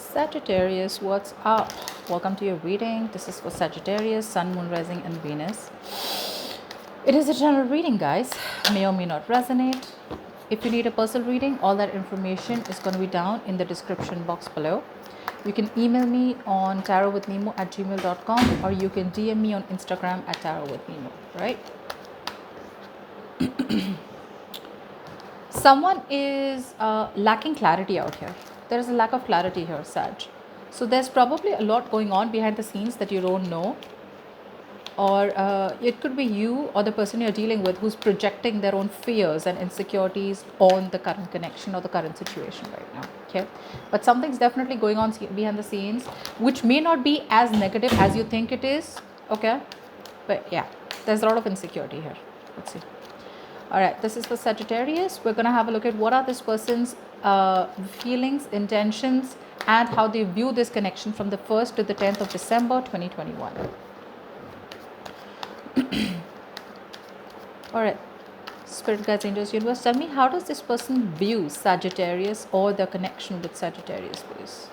Sagittarius, what's up? Welcome to your reading. This is for Sagittarius, Sun, Moon, Rising, and Venus. It is a general reading, guys. May or may not resonate. If you need a personal reading, all that information is going to be down in the description box below. You can email me on tarotwithnemo@gmail.com, or you can DM me on Instagram at tarotwithnemo, right? Someone is lacking clarity out here. There is a lack of clarity here, Sag. So there's probably a lot going on behind the scenes that you don't know, or it could be you or the person you're dealing with who's projecting their own fears and insecurities on the current connection or the current situation right now. Okay, but something's definitely going on behind the scenes, which may not be as negative as you think it is. Okay, but yeah, there's a lot of insecurity here. Let's see. All right, this is for Sagittarius. We're going to have a look at what are this person's feelings, intentions, and how they view this connection from the 1st to the 10th of December 2021. All right, Spirit Guides, Angels, Universe, tell me, how does this person view Sagittarius or their connection with Sagittarius, please?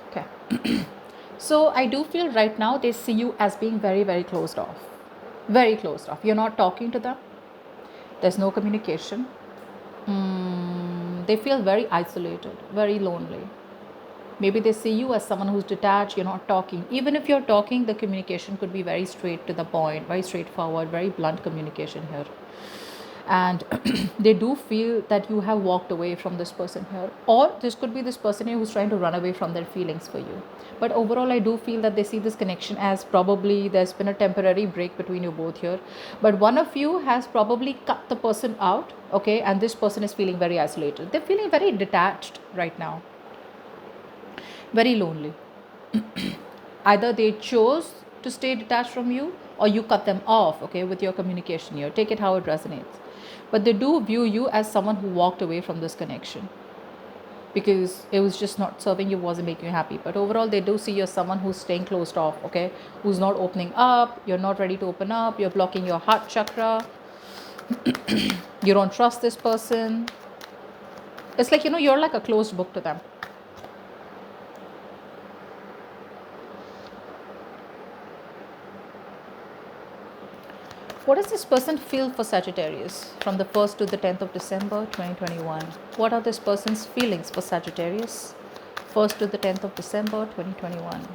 Okay. So I do feel right now they see you as being very, very closed off. Very closed off. You're not talking to them. There's no communication. They feel very isolated, very lonely. Maybe they see you as someone who's detached, you're not talking. Even if you're talking, the communication could be very straight to the point, very straightforward, very blunt communication here. And they do feel that you have walked away from this person here, or this could be this person here who's trying to run away from their feelings for you. But overall, I do feel that they see this connection as probably there's been a temporary break between you both here, but one of you has probably cut the person out, okay, and this person is feeling very isolated. They're feeling very detached right now, very lonely. Either they chose to stay detached from you, or you cut them off, okay, with your communication here. Take it how it resonates. But they do view you as someone who walked away from this connection because it was just not serving you, wasn't making you happy. But overall, they do see you as someone who's staying closed off, okay, who's not opening up. You're not ready to open up. You're blocking your heart chakra. You don't trust this person. It's like, you're like a closed book to them. What does this person feel for Sagittarius from the 1st to the 10th of December 2021? What are this person's feelings for Sagittarius 1st to the 10th of December 2021?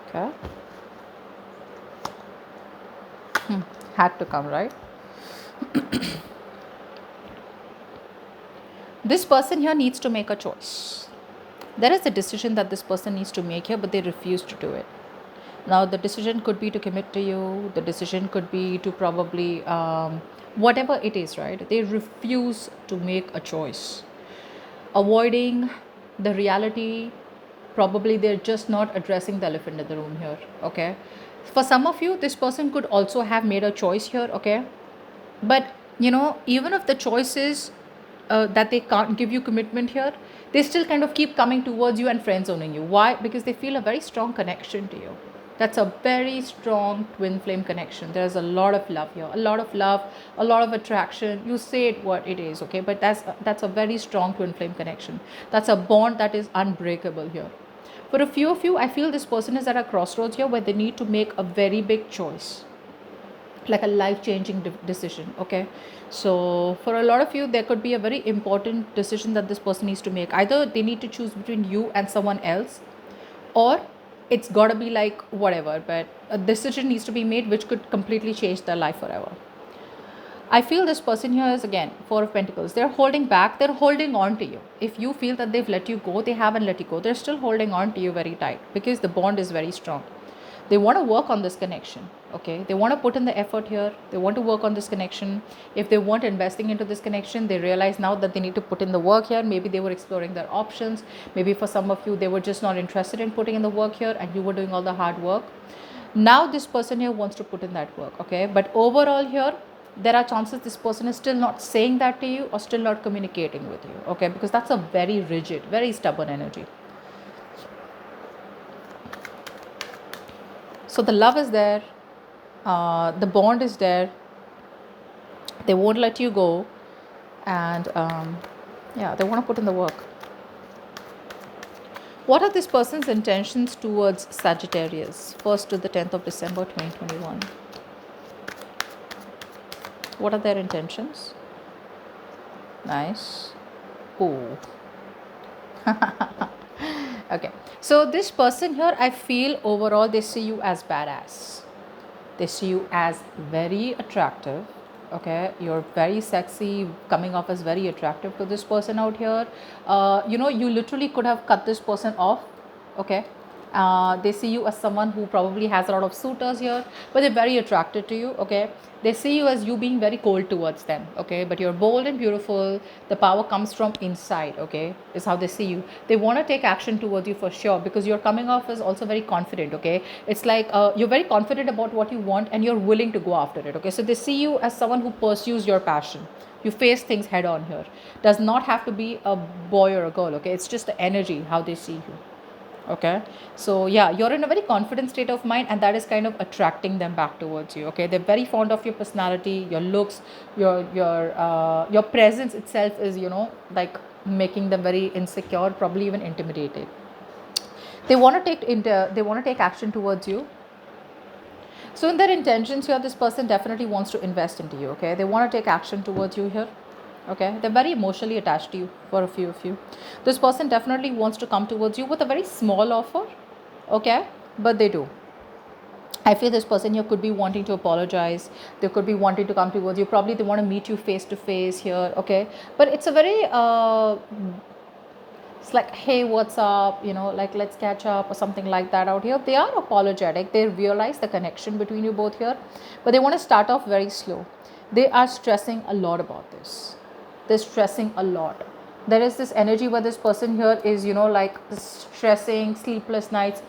Okay. Had to come, right? This person here needs to make a choice. There is a decision that this person needs to make here, but they refuse to do it. Now, the decision could be to commit to you. The decision could be to probably, whatever it is, right? They refuse to make a choice. Avoiding the reality, probably they're just not addressing the elephant in the room here, okay? For some of you, this person could also have made a choice here, okay? But, even if the choice is that they can't give you commitment here, they still kind of keep coming towards you and friend zoning you. Why? Because they feel a very strong connection to you. That's a very strong twin flame connection. There's a lot of love here, a lot of love, a lot of attraction. You say it what it is, okay? But that's a very strong twin flame connection. That's a bond that is unbreakable here. For a few of you, I feel this person is at a crossroads here where they need to make a very big choice, like a life-changing decision, okay? So for a lot of you, there could be a very important decision that this person needs to make. Either they need to choose between you and someone else, or it's got to be like whatever, but a decision needs to be made which could completely change their life forever. I feel this person here is, again, Four of Pentacles. They're holding back. They're holding on to you. If you feel that they've let you go, they haven't let you go. They're still holding on to you very tight because the bond is very strong. They want to work on this connection, okay? They want to put in the effort here. They want to work on this connection. If they weren't investing into this connection, they realize now that they need to put in the work here. Maybe they were exploring their options. Maybe for some of you, they were just not interested in putting in the work here and you were doing all the hard work. Now this person here wants to put in that work, okay? But overall here, there are chances this person is still not saying that to you or still not communicating with you, okay? Because that's a very rigid, very stubborn energy. So the love is there, the bond is there, they won't let you go, and yeah, they want to put in the work. What are this person's intentions towards Sagittarius, 1st to the 10th of December 2021? What are their intentions? Nice. Oh. Okay. So this person here, I feel overall they see you as badass. They see you as very attractive. Okay, you're very sexy, coming off as very attractive to this person out here. You literally could have cut this person off. Okay, they see you as someone who probably has a lot of suitors here, but they're very attracted to you. Okay, they see you as you being very cold towards them. Okay, but you're bold and beautiful. The power comes from inside. Okay, is how they see you. They want to take action towards you for sure, because you're coming off as also very confident. Okay, it's like you're very confident about what you want and you're willing to go after it. Okay, so they see you as someone who pursues your passion. You face things head on here. Does not have to be a boy or a girl. Okay, it's just the energy how they see you. Okay, so yeah, you're in a very confident state of mind, and that is kind of attracting them back towards you. Okay, they're very fond of your personality, your looks, your presence itself is, like making them very insecure, probably even intimidated. They want to take action towards you. So in their intentions here, this person definitely wants to invest into you. Okay, they want to take action towards you here. Okay, they're very emotionally attached to you, for a few of you. This person definitely wants to come towards you with a very small offer. Okay, but they do. I feel this person here could be wanting to apologize. They could be wanting to come towards you. Probably they want to meet you face to face here. Okay, but it's a very it's like, hey, what's up, like, let's catch up or something like that out here. They are apologetic, they realize the connection between you both here, but they want to start off very slow. They are stressing a lot about this. They're stressing a lot. There is this energy where this person here is, like, stressing, sleepless nights.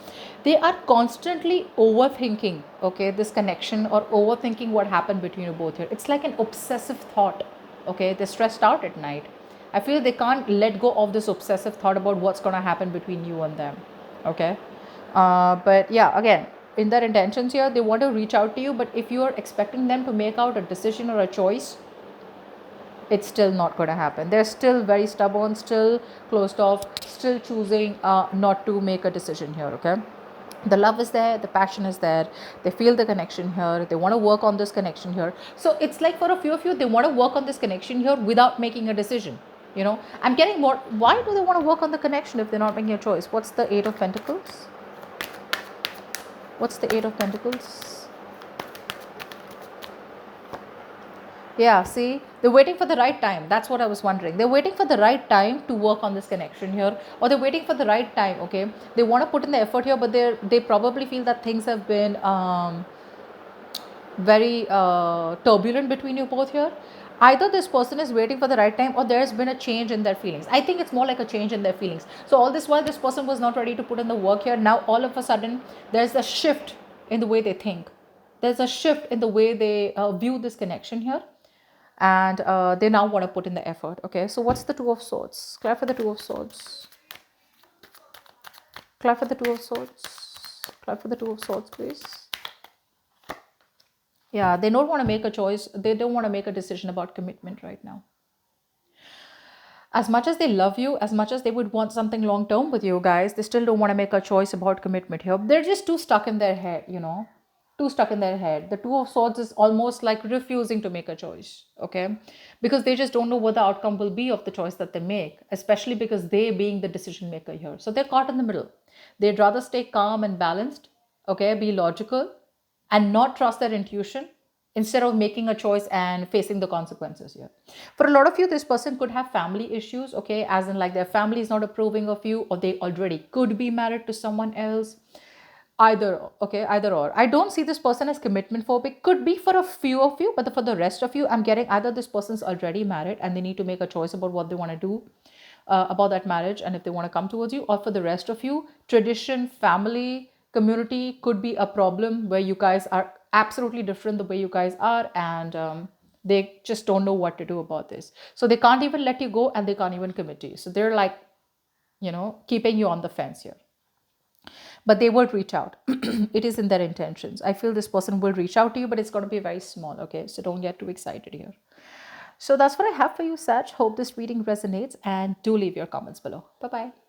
They are constantly overthinking, okay, this connection, or overthinking what happened between you both here. It's like an obsessive thought. Okay, they're stressed out at night. I feel they can't let go of this obsessive thought about what's going to happen between you and them. Okay, but yeah, again, in their intentions here, they want to reach out to you, but if you are expecting them to make out a decision or a choice, it's still not going to happen. They're still very stubborn, still closed off, still choosing not to make a decision here. Okay, the love is there, the passion is there, they feel the connection here, they want to work on this connection here. So it's like, for a few of you, they want to work on this connection here without making a decision. I'm getting more, why do they want to work on the connection if they're not making a choice? What's the Eight of Pentacles? What's the Eight of Pentacles? Yeah, see, they're waiting for the right time. That's what I was wondering. They're waiting for the right time to work on this connection here, or they're waiting for the right time. Okay, they want to put in the effort here, but they probably feel that things have been very turbulent between you both here. Either this person is waiting for the right time, or there's been a change in their feelings. I think it's more like a change in their feelings. So all this while, this person was not ready to put in the work here. Now all of a sudden, there's a shift in the way they think. There's a shift in the way they view this connection here, and they now want to put in the effort. Okay, so what's the Two of Swords? Clear for the Two of Swords. Clear for the Two of Swords. Clear for the Two of Swords, please. Yeah, they don't want to make a choice. They don't want to make a decision about commitment right now. As much as they love you, as much as they would want something long term with you guys, they still don't want to make a choice about commitment here. They're just too stuck in their head, too stuck in their head. The Two of Swords is almost like refusing to make a choice, okay? Because they just don't know what the outcome will be of the choice that they make, especially because they being the decision maker here. So they're caught in the middle. They'd rather stay calm and balanced, okay, be logical, and not trust their intuition, instead of making a choice and facing the consequences here. For a lot of you, this person could have family issues, okay, as in like their family is not approving of you, or they already could be married to someone else. Either or. I don't see this person as commitment phobic. Could be for a few of you, but for the rest of you, I'm getting either this person's already married and they need to make a choice about what they want to do about that marriage, and if they want to come towards you, or for the rest of you, tradition, family, community could be a problem where you guys are absolutely different the way you guys are, and they just don't know what to do about this. So they can't even let you go, and they can't even commit to you. So they're like, keeping you on the fence here. but they will reach out. It is in their intentions. I feel this person will reach out to you, but it's going to be very small. Okay, so don't get too excited here. So that's what I have for you, Saj. Hope this reading resonates, and do leave your comments below. Bye bye.